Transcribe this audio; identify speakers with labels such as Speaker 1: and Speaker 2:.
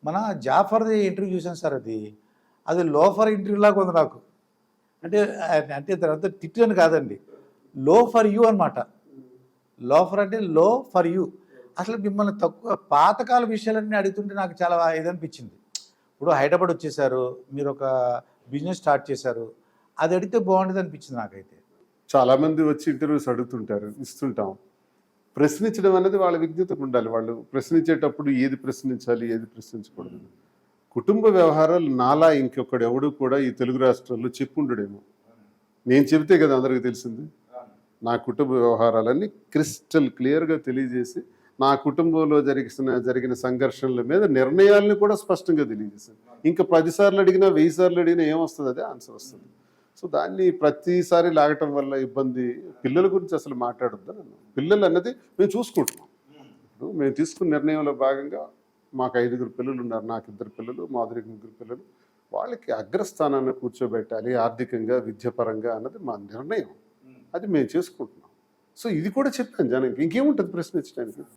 Speaker 1: మన జాఫర్ది ఇంటర్వ్యూ చూసాను సార్, అది లోఫర్ ఇంటర్వ్యూ లాగా ఉంది నాకు. అంటే అంటే తర్వాత తిట్టని కాదండి, లో ఫర్ యూ అనమాట. లోఫర్ అంటే లో ఫర్ యూ. అసలు మిమ్మల్ని తక్కువ పాతకాల విషయాలన్నీ అడుగుతుంటే నాకు చాలా ఇదనిపించింది. ఇప్పుడు హైదరాబాద్ వచ్చేసారు, మీరు ఒక బిజినెస్ స్టార్ట్ చేశారు, అది అడిగితే బాగుండేది అనిపించింది నాకైతే.
Speaker 2: చాలామంది వచ్చి ఇంటర్వ్యూస్ అడుగుతుంటారు, ఇస్తుంటాం. ప్రశ్నించడం అనేది వాళ్ళ విజ్ఞతకు ఉండాలి. వాళ్ళు ప్రశ్నించేటప్పుడు ఏది ప్రశ్నించాలి, ఏది ప్రశ్నించకూడదు. కుటుంబ వ్యవహారాలు నాలా ఇంకొకడు ఎవడు కూడా ఈ తెలుగు రాష్ట్రాల్లో చెప్పుండడేమో. నేను చెబితే కదా అందరికీ తెలిసింది. నా కుటుంబ వ్యవహారాలన్నీ క్రిస్టల్ క్లియర్గా తెలియజేసి, నా కుటుంబంలో జరిగిన సంఘర్షణల మీద నిర్ణయాలను కూడా స్పష్టంగా తెలియజేశాను. ఇంకా 10 సార్లు అడిగినా 1000 సార్లు అడిగినా ఏమొస్తుంది, అదే ఆన్సర్ వస్తుంది. సో దాన్ని ప్రతిసారి లాగటం వల్ల ఇబ్బంది. పిల్లల గురించి అసలు మాట్లాడొద్దని అన్నాను. పిల్లలు అన్నది మేము చూసుకుంటున్నాం. ఇప్పుడు మేము తీసుకున్న నిర్ణయంలో భాగంగా మాకు 5 పిల్లలు ఉన్నారు. నాకు 2 పిల్లలు, మాధురికి 3 పిల్లలు. వాళ్ళకి అగ్రస్థానాన్ని కూర్చోబెట్టాలి ఆర్థికంగా, విద్యాపరంగా అన్నది మా నిర్ణయం. అది మేము చేసుకుంటున్నాం. సో ఇది కూడా చెప్పాను జనానికి. ఇంకేముంటుంది ప్రశ్నించడానికి.